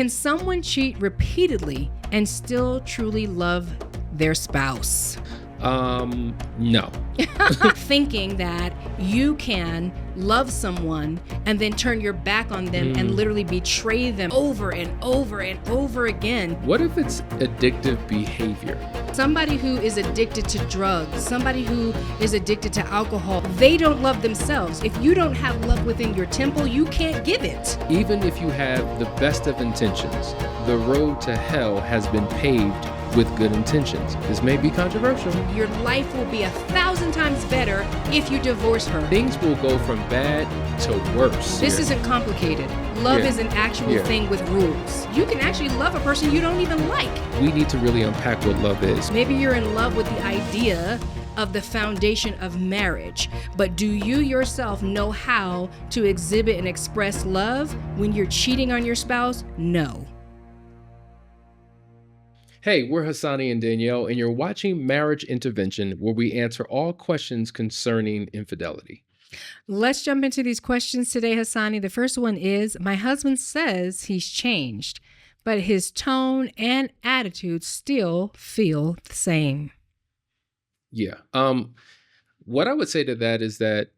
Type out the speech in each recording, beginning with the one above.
Can someone cheat repeatedly and still truly love their spouse? No. Thinking that you can love someone and then turn your back on them and literally betray them over and over and over again. What if it's addictive behavior? Somebody who is addicted to drugs, somebody who is addicted to alcohol, they don't love themselves. If you don't have love within your temple, you can't give it. Even if you have the best of intentions, the road to hell has been paved with good intentions. This may be controversial. Your life will be 1,000 times better if you divorce her. Things will go from bad to worse. This isn't complicated. Love is an actual thing with rules. You can actually love a person you don't even like. We need to really unpack what love is. Maybe you're in love with the idea of the foundation of marriage, but do you yourself know how to exhibit and express love when you're cheating on your spouse? No. Hey, we're Hasani and Danielle, and you're watching Marriage Intervention, where we answer all questions concerning infidelity. Let's jump into these questions today, Hasani. The first one is, my husband says he's changed, but his tone and attitude still feel the same. Yeah. What I would say to that is that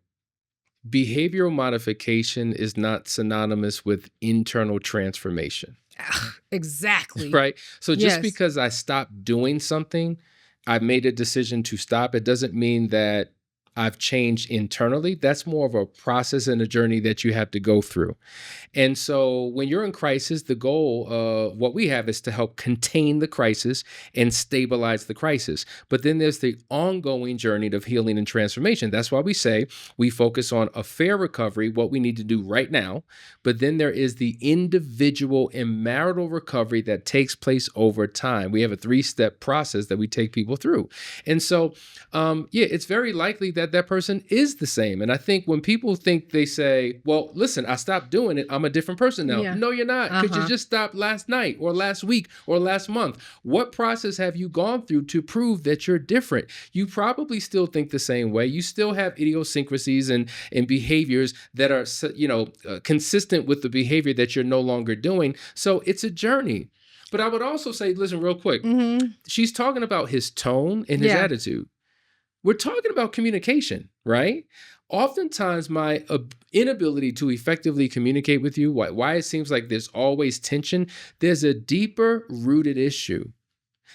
behavioral modification is not synonymous with internal transformation. Exactly. Right. So just because I stopped doing something, I've made a decision to stop. It doesn't mean that I've changed internally. That's more of a process and a journey that you have to go through. And so when you're in crisis, the goal of what we have is to help contain the crisis and stabilize the crisis. But then there's the ongoing journey of healing and transformation. That's why we say we focus on a fair recovery, what we need to do right now. But then there is the individual and marital recovery that takes place over time. We have a 3-step process that we take people through. And so, it's very likely that that person is the same. And I think when people think, they say, well, listen, I stopped doing it, I'm a different person now. Yeah. No, you're not, because you just stopped last night or last week or last month. What process have you gone through to prove that you're different? You probably still think the same way. You still have idiosyncrasies and behaviors that are, consistent with the behavior that you're no longer doing. So it's a journey. But I would also say, listen, real quick, she's talking about his tone and his attitude. We're talking about communication, right? Oftentimes, my inability to effectively communicate with you, why it seems like there's always tension, there's a deeper rooted issue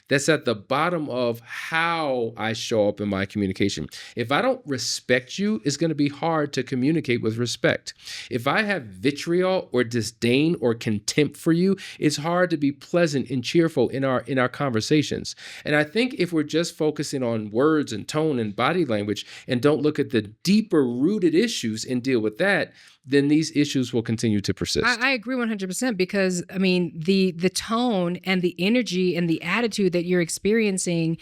that's at the bottom of how I show up in my communication. If I don't respect you, it's going to be hard to communicate with respect. If I have vitriol or disdain or contempt for you, it's hard to be pleasant and cheerful in our conversations. And I think if we're just focusing on words and tone and body language and don't look at the deeper rooted issues and deal with that, then these issues will continue to persist. I agree 100% because, I mean, the tone and the energy and the attitude that you're experiencing,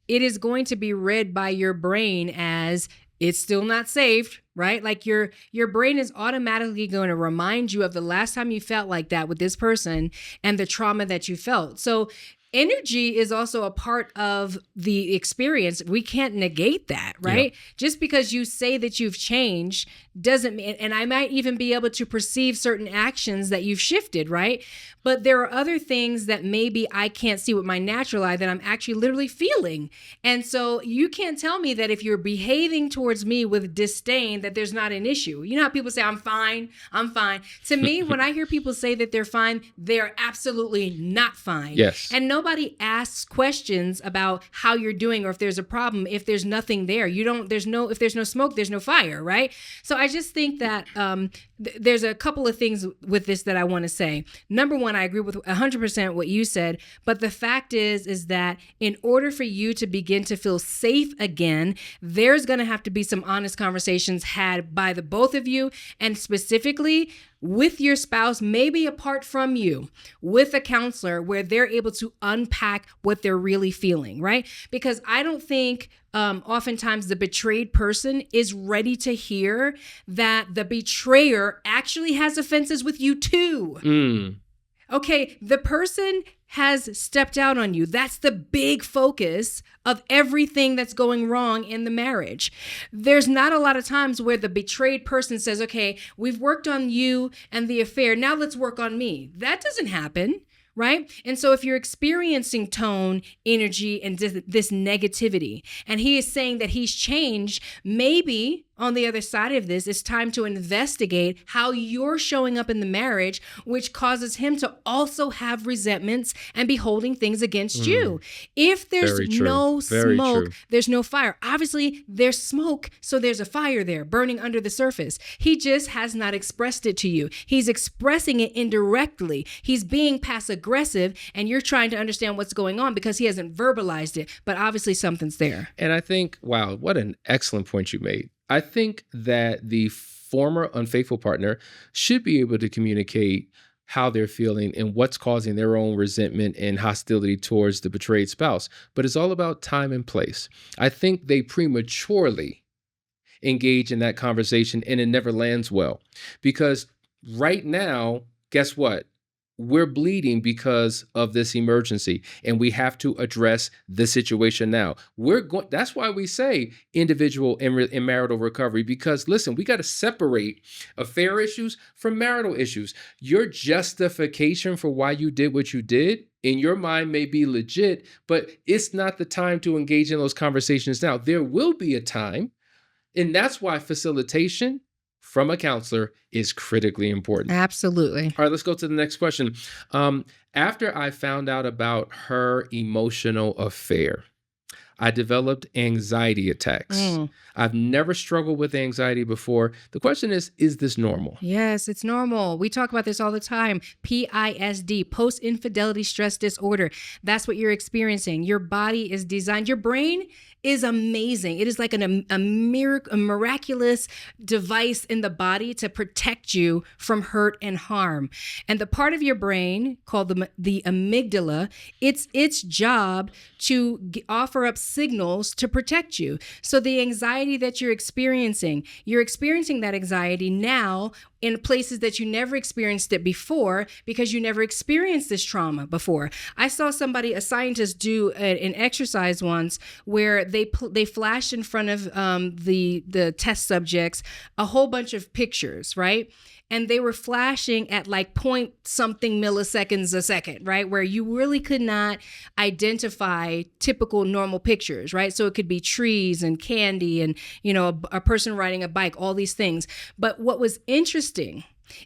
it is going to be read by your brain as it's still not saved, right? Like your brain is automatically going to remind you of the last time you felt like that with this person and the trauma that you felt. So energy is also a part of the experience. We can't negate that, right? Yeah. Just because you say that you've changed doesn't mean, and I might even be able to perceive certain actions that you've shifted, right? But there are other things that maybe I can't see with my natural eye that I'm actually literally feeling. And so you can't tell me that if you're behaving towards me with disdain, that there's not an issue. You know how people say, I'm fine. To me, when I hear people say that they're fine, they're absolutely not fine. Yes. And nobody asks questions about how you're doing or if there's a problem, if there's nothing there. If there's no smoke, there's no fire, right? So I just think that there's a couple of things with this that I want to say. Number one, I agree with 100% what you said, but the fact is that in order for you to begin to feel safe again, there's going to have to be some honest conversations had by the both of you, and specifically with your spouse, maybe apart from you, with a counselor where they're able to unpack what they're really feeling, right? Because I don't think oftentimes the betrayed person is ready to hear that the betrayer actually has offenses with you too. Okay, the person has stepped out on you. That's the big focus of everything that's going wrong in the marriage. There's not a lot of times where the betrayed person says, okay, we've worked on you and the affair. Now let's work on me. That doesn't happen. Right? And so if you're experiencing tone, energy, and this negativity, and he is saying that he's changed, maybe on the other side of this, it's time to investigate how you're showing up in the marriage, which causes him to also have resentments and be holding things against you. If there's no smoke, there's no fire. Obviously, there's smoke, so there's a fire there burning under the surface. He just has not expressed it to you. He's expressing it indirectly. He's being passive-aggressive, and you're trying to understand what's going on because he hasn't verbalized it, but obviously something's there. And I think, wow, what an excellent point you made. I think that the former unfaithful partner should be able to communicate how they're feeling and what's causing their own resentment and hostility towards the betrayed spouse. But it's all about time and place. I think they prematurely engage in that conversation and it never lands well. Because right now, guess what? We're bleeding because of this emergency, and we have to address the situation now. That's why we say individual and marital recovery, because listen, we got to separate affair issues from marital issues. Your justification for why you did what you did in your mind may be legit, but it's not the time to engage in those conversations now. There will be a time, and that's why facilitation from a counselor is critically important. Absolutely. All right, let's go to the next question. After I found out about her emotional affair, I developed anxiety attacks. I've never struggled with anxiety before. The question is this normal? Yes, it's normal. We talk about this all the time. PISD, post-infidelity stress disorder. That's what you're experiencing. Your body is designed, your brain is amazing. It is like a miraculous device in the body to protect you from hurt and harm. And the part of your brain called the amygdala, it's its job to offer up signals to protect you. So the anxiety that you're experiencing that anxiety now in places that you never experienced it before because you never experienced this trauma before. I saw a scientist do an exercise once where they flashed in front of the test subjects a whole bunch of pictures, right? And they were flashing at like point something milliseconds a second, right? Where you really could not identify typical normal pictures, right? So it could be trees and candy and, a person riding a bike, all these things. But what was interesting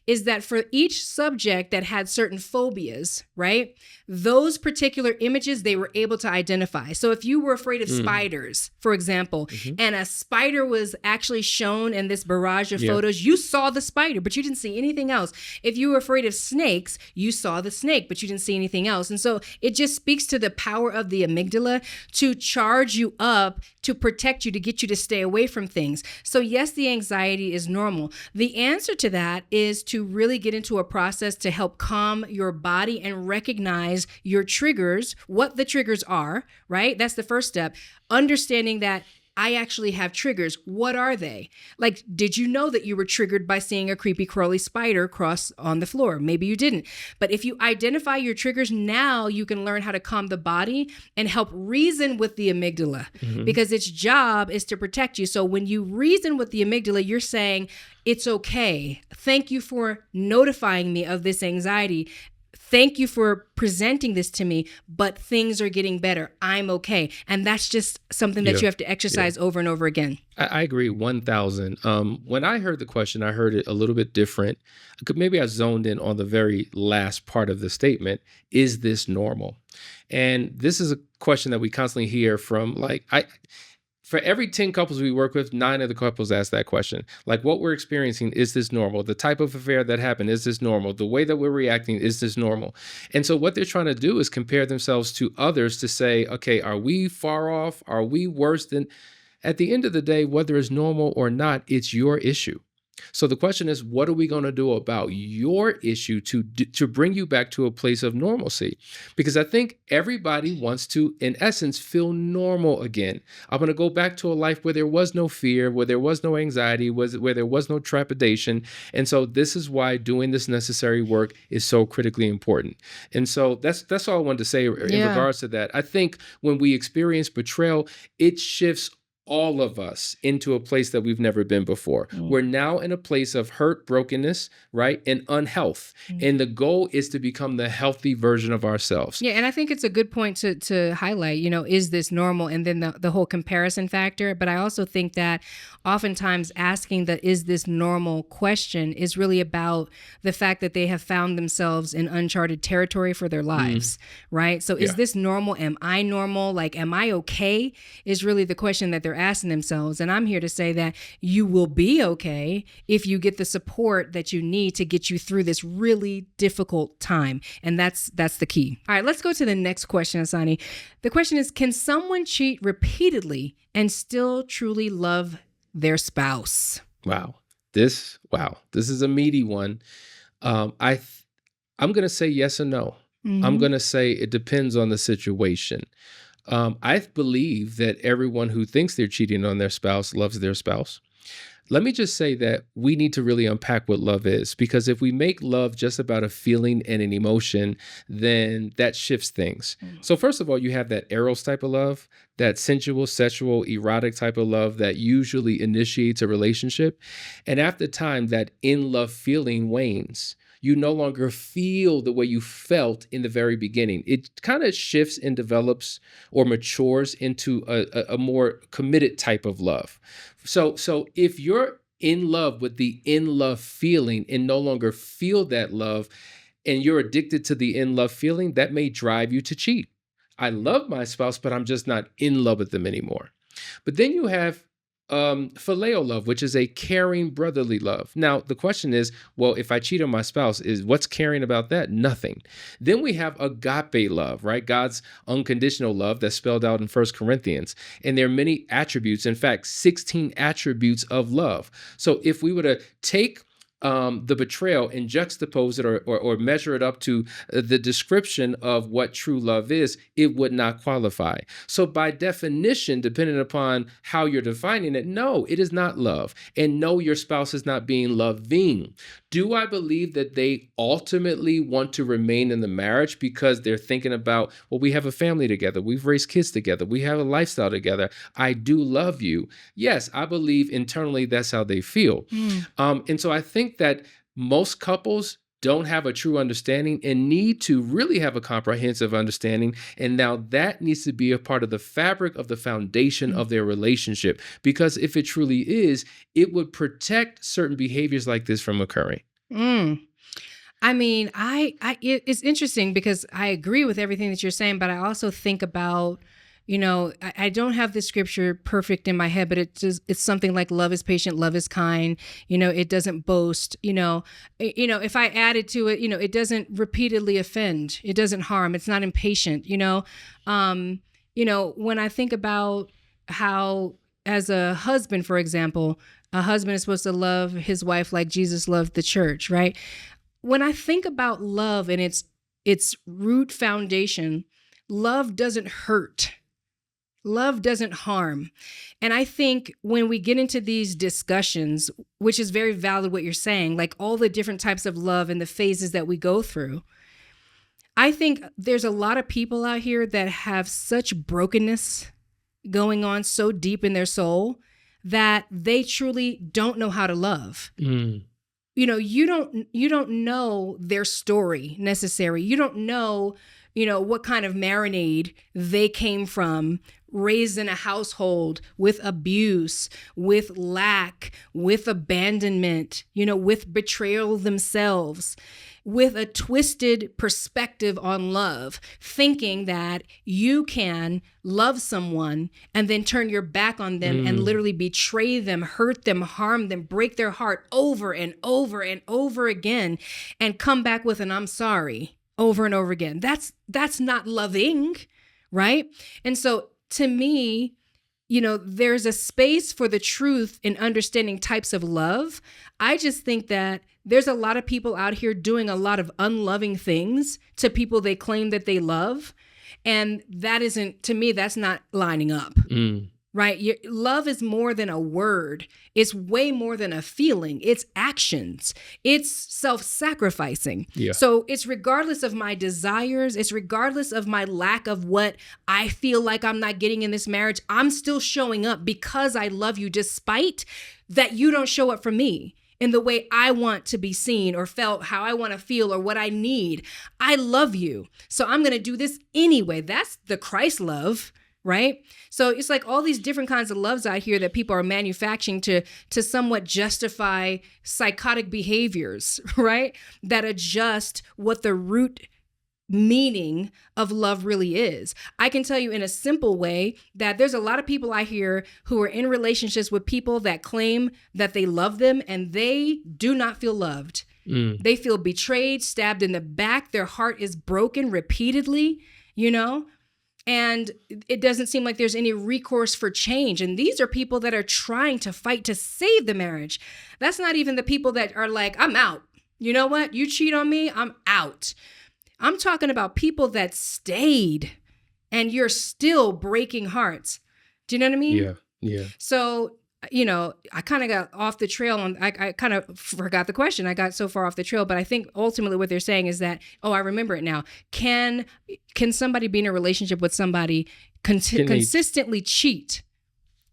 is that for each subject that had certain phobias, right, those particular images they were able to identify. So if you were afraid of spiders, for example, and a spider was actually shown in this barrage of photos, you saw the spider, but you didn't see anything else. If you were afraid of snakes, you saw the snake, but you didn't see anything else. And so it just speaks to the power of the amygdala to charge you up, to protect you, to get you to stay away from things. So yes, the anxiety is normal. The answer to that is to really get into a process to help calm your body and recognize your triggers, what the triggers are, right? That's the first step. Understanding that I actually have triggers. What are they? Like, did you know that you were triggered by seeing a creepy crawly spider cross on the floor? Maybe you didn't. But if you identify your triggers, now you can learn how to calm the body and help reason with the amygdala because its job is to protect you. So when you reason with the amygdala, you're saying, it's okay. Thank you for notifying me of this anxiety. Thank you for presenting this to me, but things are getting better. I'm okay. And that's just something that you have to exercise over and over again. I agree 1,000. When I heard the question, I heard it a little bit different. Maybe I zoned in on the very last part of the statement. Is this normal? And this is a question that we constantly hear from for every 10 couples we work with, 9 of the couples ask that question. Like, what we're experiencing, is this normal? The type of affair that happened, is this normal? The way that we're reacting, is this normal? And so what they're trying to do is compare themselves to others to say, okay, are we far off? Are we worse than? At the end of the day, whether it's normal or not, it's your issue. So the question is, what are we going to do about your issue to bring you back to a place of normalcy? Because I think everybody wants to, in essence, feel normal again. I'm going to go back to a life where there was no fear, where there was no anxiety, where there was no trepidation. And so this is why doing this necessary work is so critically important. And so that's all I wanted to say in regards to that. I think when we experience betrayal, it shifts all of us into a place that we've never been before. We're now in a place of hurt, brokenness, right? And unhealth. And the goal is to become the healthy version of ourselves. Yeah, and I think it's a good point to highlight, is this normal? And then the whole comparison factor. But I also think that oftentimes asking the is this normal question is really about the fact that they have found themselves in uncharted territory for their lives, right? So is this normal? Am I normal? Like, am I okay? Is really the question that they're asking themselves. And I'm here to say that you will be okay if you get the support that you need to get you through this really difficult time. And that's the key. All right, let's go to the next question, Hasani. The question is, can someone cheat repeatedly and still truly love their spouse? Wow. This is a meaty one. I'm going to say yes and no. I'm going to say it depends on the situation. I believe that everyone who thinks they're cheating on their spouse loves their spouse. Let me just say that we need to really unpack what love is, because if we make love just about a feeling and an emotion, then that shifts things. So first of all, you have that eros type of love, that sensual, sexual, erotic type of love that usually initiates a relationship. And after time, that in-love feeling wanes. You no longer feel the way you felt in the very beginning. It kind of shifts and develops or matures into a more committed type of love. So if you're in love with the in-love feeling and no longer feel that love, and you're addicted to the in-love feeling, that may drive you to cheat. I love my spouse, but I'm just not in love with them anymore. But then you have phileo love, which is a caring brotherly love. Now, the question is, well, if I cheat on my spouse, what's caring about that? Nothing. Then we have agape love, right? God's unconditional love that's spelled out in 1 Corinthians. And there are many attributes, in fact, 16 attributes of love. So if we were to take the betrayal and juxtapose it or measure it up to the description of what true love is, it would not qualify. So by definition, depending upon how you're defining it, no, it is not love. And no, your spouse is not being loving. Do I believe that they ultimately want to remain in the marriage because they're thinking about, well, we have a family together, we've raised kids together, we have a lifestyle together, I do love you? Yes, I believe internally that's how they feel. And so I think that most couples don't have a true understanding and need to really have a comprehensive understanding. And now that needs to be a part of the fabric of the foundation of their relationship. Because if it truly is, it would protect certain behaviors like this from occurring. I mean, it's interesting because I agree with everything that you're saying, but I also think about, I don't have the scripture perfect in my head, but it's something like love is patient, love is kind, it doesn't boast, if I added to it, it doesn't repeatedly offend, it doesn't harm, it's not impatient, when I think about how, as a husband, for example, a husband is supposed to love his wife like Jesus loved the church, right? When I think about love and its root foundation, love doesn't hurt. Love doesn't harm. And I think when we get into these discussions, which is very valid what you're saying, like all the different types of love and the phases that we go through, I think there's a lot of people out here that have such brokenness going on so deep in their soul that they truly don't know how to love. You don't know their story necessary. You don't know, what kind of marinade they came from, raised in a household with abuse, with lack, with abandonment, with betrayal themselves, with a twisted perspective on love, thinking that you can love someone and then turn your back on them and literally betray them, hurt them, harm them, break their heart over and over and over again, and come back with an I'm sorry over and over again. That's not loving, right? And so to me, there's a space for the truth in understanding types of love. I just think that there's a lot of people out here doing a lot of unloving things to people they claim that they love. And that isn't, to me, that's not lining up. Right? Love is more than a word. It's way more than a feeling. It's actions. It's self-sacrificing. Yeah. So it's regardless of my desires. It's regardless of my lack of what I feel like I'm not getting in this marriage. I'm still showing up because I love you, despite that you don't show up for me in the way I want to be seen or felt, how I want to feel or what I need. I love you. So I'm going to do this anyway. That's the Christ love. Right? So it's like all these different kinds of loves out here that people are manufacturing to somewhat justify psychotic behaviors, right? That adjust what the root meaning of love really is. I can tell you in a simple way that there's a lot of people I hear who are in relationships with people that claim that they love them and they do not feel loved. They feel betrayed, stabbed in the back. Their heart is broken repeatedly, and it doesn't seem like there's any recourse for change. And these are people that are trying to fight to save the marriage. That's not even the people that are like, I'm out. You know what? You cheat on me, I'm out. I'm talking about people that stayed and you're still breaking hearts. Do you know what I mean? Yeah. So, I kind of got off the trail and I kind of forgot the question. I got so far off the trail, but I think ultimately what they're saying is that, I remember it now. Can somebody be in a relationship with somebody consistently cheat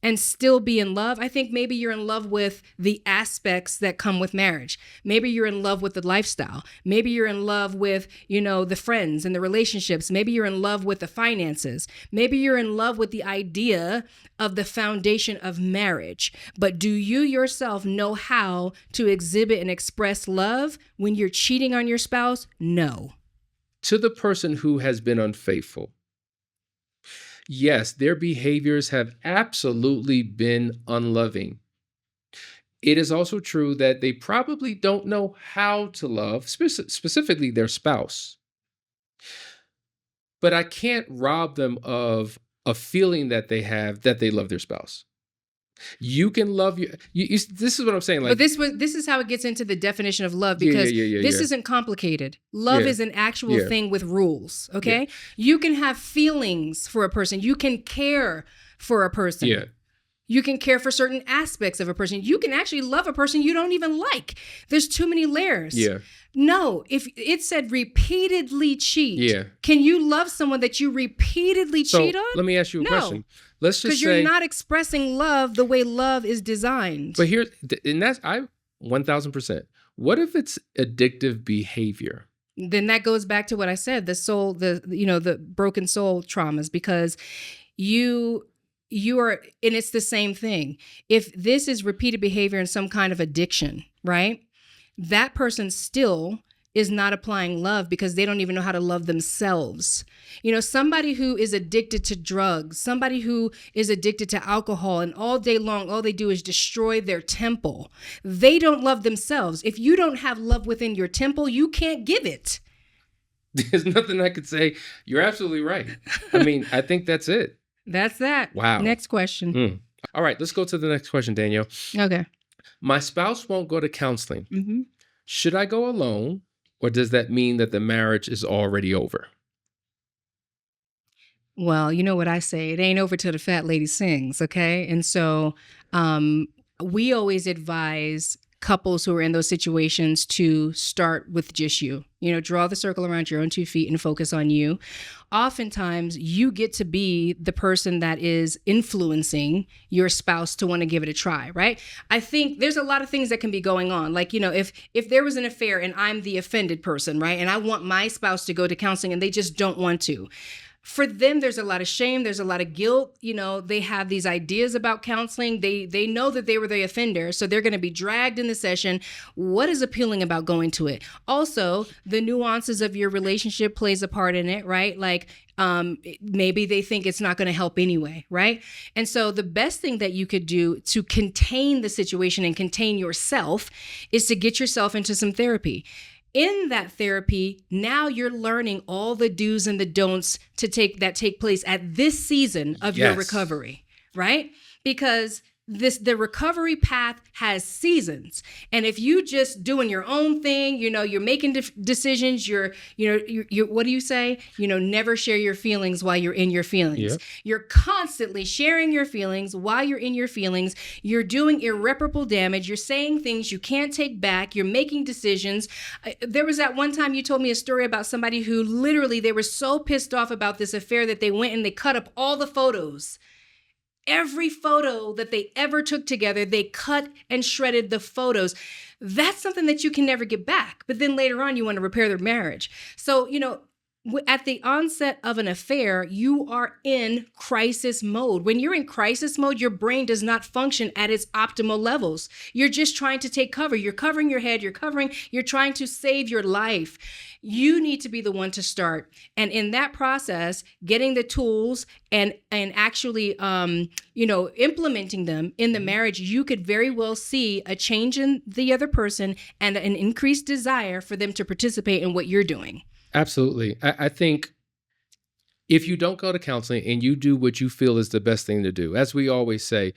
and still be in love? I think maybe you're in love with the aspects that come with marriage. Maybe you're in love with the lifestyle. Maybe you're in love with, the friends and the relationships. Maybe you're in love with the finances. Maybe you're in love with the idea of the foundation of marriage. But do you yourself know how to exhibit and express love when you're cheating on your spouse? No. To the person who has been unfaithful, yes, their behaviors have absolutely been unloving. It is also true that they probably don't know how to love, specifically their spouse. But I can't rob them of a feeling that they have that they love their spouse. You can love this is what I'm saying. Like, but this is how it gets into the definition of love, because this isn't complicated. Love is an actual thing with rules. Okay. Yeah. You can have feelings for a person. You can care for a person. Yeah. You can care for certain aspects of a person. You can actually love a person you don't even like. There's too many layers. Yeah. No, if it said repeatedly cheat, can you love someone that you repeatedly cheat on? Let me ask you a question. Let's just say, because you're not expressing love the way love is designed. But that's 1000%. What if it's addictive behavior? Then that goes back to what I said, the soul, the broken soul traumas, because you are, and it's the same thing. If this is repeated behavior and some kind of addiction, right? That person still is not applying love because they don't even know how to love themselves. Somebody who is addicted to drugs, somebody who is addicted to alcohol, and all day long, all they do is destroy their temple. They don't love themselves. If you don't have love within your temple, you can't give it. There's nothing I could say. You're absolutely right. I mean, I think that's it. That's that. Wow. Next question. All right, let's go to the next question, Danielle. Okay. My spouse won't go to counseling. Mm-hmm. Should I go alone, or does that mean that the marriage is already over? Well, you know what I say. It ain't over till the fat lady sings, okay? And so we always advise couples who are in those situations to start with just you. Draw the circle around your own 2 feet and focus on you. Oftentimes, you get to be the person that is influencing your spouse to want to give it a try, right? I think there's a lot of things that can be going on. Like, if there was an affair and I'm the offended person, right? And I want my spouse to go to counseling and they just don't want to. For them, there's a lot of shame. There's a lot of guilt. They have these ideas about counseling. They know that they were the offender, so they're going to be dragged in the session. What is appealing about going to it? Also, the nuances of your relationship plays a part in it, right? Like, maybe they think it's not going to help anyway, right? And so the best thing that you could do to contain the situation and contain yourself is to get yourself into some therapy. In that therapy, now you're learning all the do's and the don'ts to take place at this season of your recovery, right? Because the recovery path has seasons. And if you just doing your own thing, you're making decisions, you're what do you say? Never share your feelings while you're in your feelings. Yep. You're constantly sharing your feelings while you're in your feelings. You're doing irreparable damage. You're saying things you can't take back. You're making decisions. There was that one time you told me a story about somebody who literally, they were so pissed off about this affair that they went and they cut up all the photos. Every photo that they ever took together, they cut and shredded the photos. That's something that you can never get back. But then later on, you want to repair their marriage. So, at the onset of an affair, you are in crisis mode. When you're in crisis mode, your brain does not function at its optimal levels. You're just trying to take cover. You're covering your head. You're trying to save your life. You need to be the one to start. And in that process, getting the tools and actually, implementing them in the marriage, you could very well see a change in the other person and an increased desire for them to participate in what you're doing. Absolutely. I think if you don't go to counseling and you do what you feel is the best thing to do, as we always say,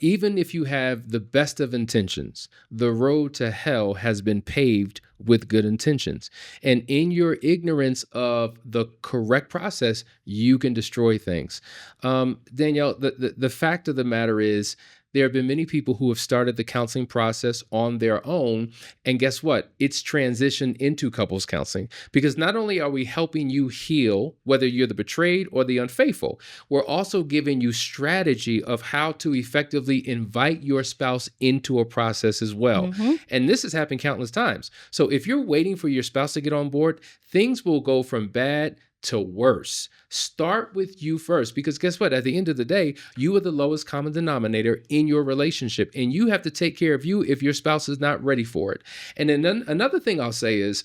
even if you have the best of intentions, the road to hell has been paved with good intentions. And in your ignorance of the correct process, you can destroy things. Danielle, the fact of the matter is, there have been many people who have started the counseling process on their own. And guess what? It's transitioned into couples counseling, because not only are we helping you heal, whether you're the betrayed or the unfaithful, we're also giving you strategy of how to effectively invite your spouse into a process as well. Mm-hmm. And this has happened countless times. So if you're waiting for your spouse to get on board, things will go from bad to worse. Start with you first, because guess what? At the end of the day, you are the lowest common denominator in your relationship, and you have to take care of you if your spouse is not ready for it. And then another thing I'll say is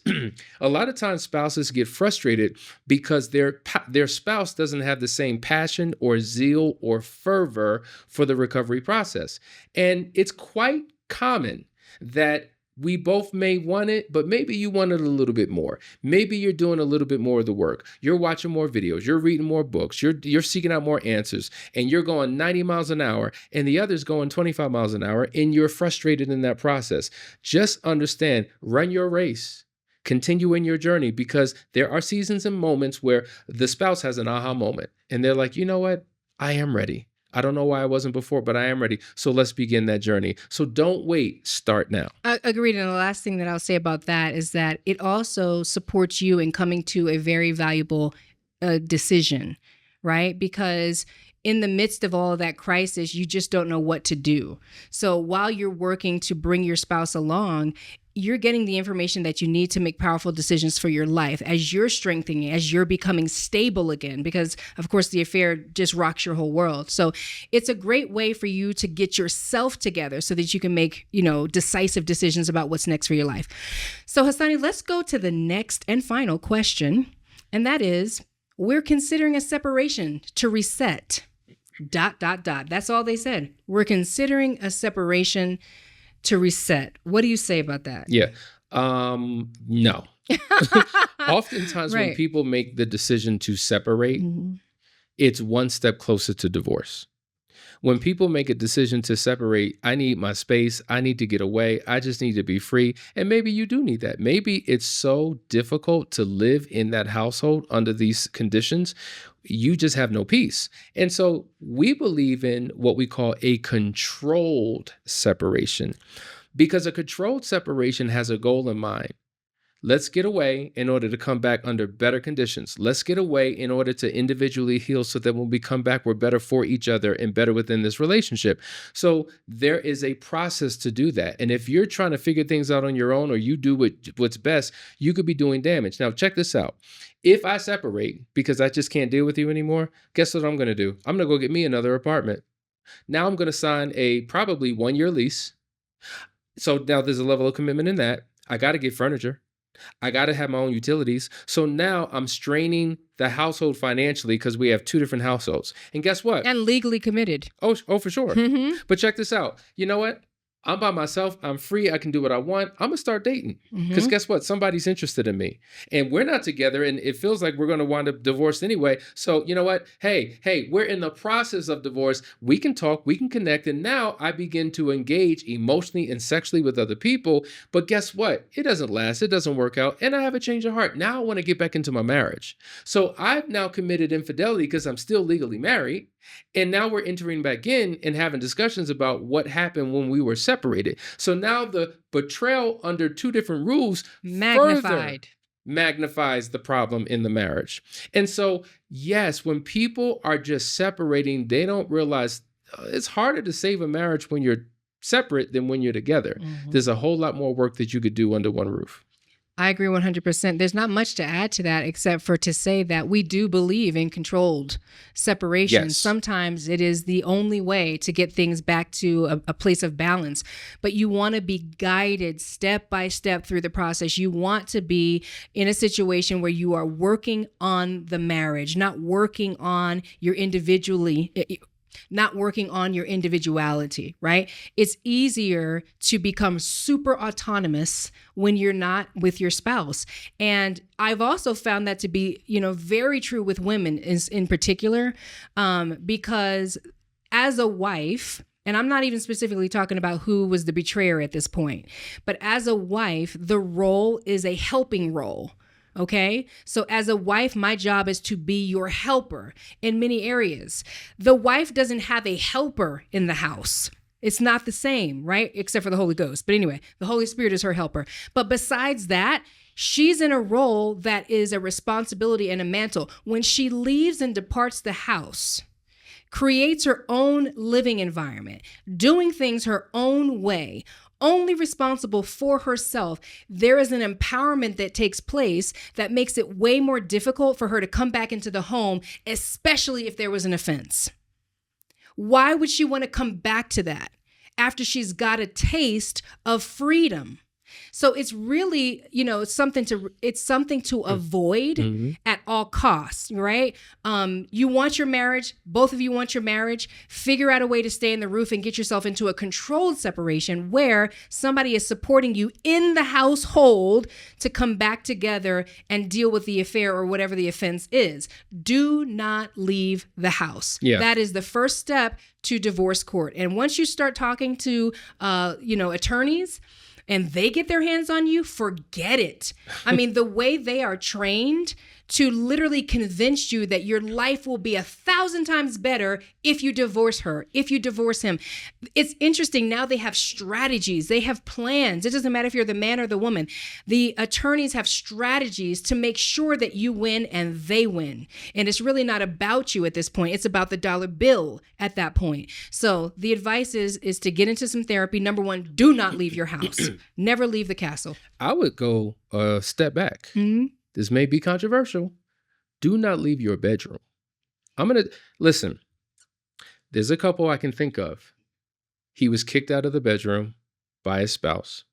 a lot of times spouses get frustrated because their spouse doesn't have the same passion or zeal or fervor for the recovery process. And it's quite common that we both may want it, but maybe you want it a little bit more. Maybe you're doing a little bit more of the work. You're watching more videos. You're reading more books. You're seeking out more answers, and you're going 90 miles an hour, and the other's going 25 miles an hour, and you're frustrated in that process. Just understand, run your race. Continue in your journey, because there are seasons and moments where the spouse has an aha moment, and they're like, you know what? I am ready. I don't know why I wasn't before, but I am ready. So let's begin that journey. So don't wait. Start now. Agreed. And the last thing that I'll say about that is that it also supports you in coming to a very valuable decision, right? Because in the midst of all of that crisis, you just don't know what to do. So while you're working to bring your spouse along, you're getting the information that you need to make powerful decisions for your life as you're strengthening, as you're becoming stable again, because of course the affair just rocks your whole world. So it's a great way for you to get yourself together so that you can make, decisive decisions about what's next for your life. So Hasani, let's go to the next and final question. And that is, we're considering a separation to reset, ... That's all they said. We're considering a separation to reset. What do you say about that? Yeah. No. Oftentimes when people make the decision to separate, it's one step closer to divorce. When people make a decision to separate, I need my space, I need to get away, I just need to be free. And maybe you do need that. Maybe it's so difficult to live in that household under these conditions, you just have no peace. And so we believe in what we call a controlled separation, because a controlled separation has a goal in mind. Let's get away in order to come back under better conditions. Let's get away in order to individually heal so that when we come back, we're better for each other and better within this relationship. So there is a process to do that. And if you're trying to figure things out on your own, or you do what's best, you could be doing damage. Now, check this out. If I separate because I just can't deal with you anymore, guess what I'm going to do? I'm going to go get me another apartment. Now I'm going to sign a probably 1-year lease. So now there's a level of commitment in that. I got to get furniture. I got to have my own utilities. So now I'm straining the household financially because we have 2 different households. And guess what? And legally committed. Oh, for sure. Mm-hmm. But check this out. You know what? I'm by myself. I'm free. I can do what I want. I'm going to start dating. Because guess what? Somebody's interested in me. And we're not together. And it feels like we're going to wind up divorced anyway. So you know what? Hey, we're in the process of divorce. We can talk. We can connect. And now I begin to engage emotionally and sexually with other people. But guess what? It doesn't last. It doesn't work out. And I have a change of heart. Now I want to get back into my marriage. So I've now committed infidelity because I'm still legally married. And now we're entering back in and having discussions about what happened when we were separated. So now the betrayal under two different rules further magnifies the problem in the marriage. And so, yes, when people are just separating, they don't realize it's harder to save a marriage when you're separate than when you're together. There's a whole lot more work that you could do under one roof. I agree 100%. There's not much to add to that except for to say that we do believe in controlled separation. Yes. Sometimes it is the only way to get things back to a place of balance. But you want to be guided step by step through the process. You want to be in a situation where you are working on the marriage, not working on your individuality, right? It's easier to become super autonomous when you're not with your spouse. And I've also found that to be, very true with women in particular, because as a wife, and I'm not even specifically talking about who was the betrayer at this point, but as a wife, the role is a helping role. Okay. So as a wife, my job is to be your helper in many areas. The wife doesn't have a helper in the house. It's not the same, right? Except for the Holy Ghost. But anyway, the Holy Spirit is her helper. But besides that, she's in a role that is a responsibility and a mantle. When she leaves and departs the house, creates her own living environment, doing things her own way, only responsible for herself, there is an empowerment that takes place that makes it way more difficult for her to come back into the home, especially if there was an offense. Why would she want to come back to that after she's got a taste of freedom? So it's really, something to avoid at all costs, right? You want your marriage, both of you want your marriage, figure out a way to stay in the roof and get yourself into a controlled separation where somebody is supporting you in the household to come back together and deal with the affair or whatever the offense is. Do not leave the house. Yeah. That is the first step to divorce court. And once you start talking to, attorneys, and they get their hands on you, forget it. I mean, the way they are trained to literally convince you that your life will be 1,000 times better if you divorce her, if you divorce him. It's interesting. Now they have strategies. They have plans. It doesn't matter if you're the man or the woman. The attorneys have strategies to make sure that you win and they win. And it's really not about you at this point. It's about the dollar bill at that point. So the advice is to get into some therapy. Number one, do not leave your house. Never leave the castle. I would go a step back. This may be controversial. Do not leave your bedroom. Listen, there's a couple I can think of. He was kicked out of the bedroom by his spouse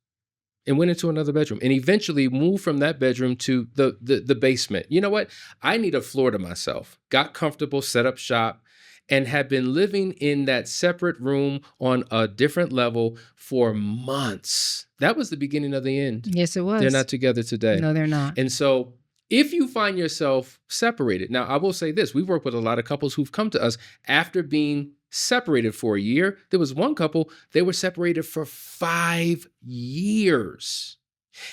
and went into another bedroom and eventually moved from that bedroom to the basement. You know what? I need a floor to myself. Got comfortable, set up shop, and had been living in that separate room on a different level for months. That was the beginning of the end. Yes, it was. They're not together today. No, they're not. And so if you find yourself separated, now I will say this, we've worked with a lot of couples who've come to us after being separated for a year. There was one couple, they were separated for 5 years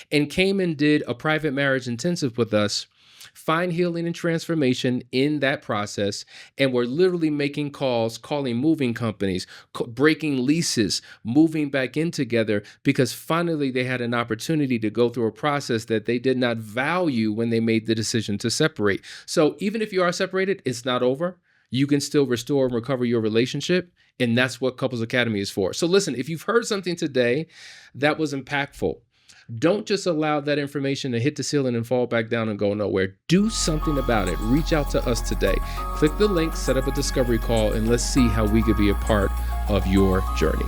and came and did a private marriage intensive with us, find healing and transformation in that process. And we're literally making calls, calling moving companies, breaking leases, moving back in together because finally they had an opportunity to go through a process that they did not value when they made the decision to separate. So even if you are separated, it's not over. You can still restore and recover your relationship. And that's what Couples Academy is for. So listen, if you've heard something today that was impactful, don't just allow that information to hit the ceiling and fall back down and go nowhere. Do something about it. Reach out to us today. Click the link, set up a discovery call, and let's see how we could be a part of your journey.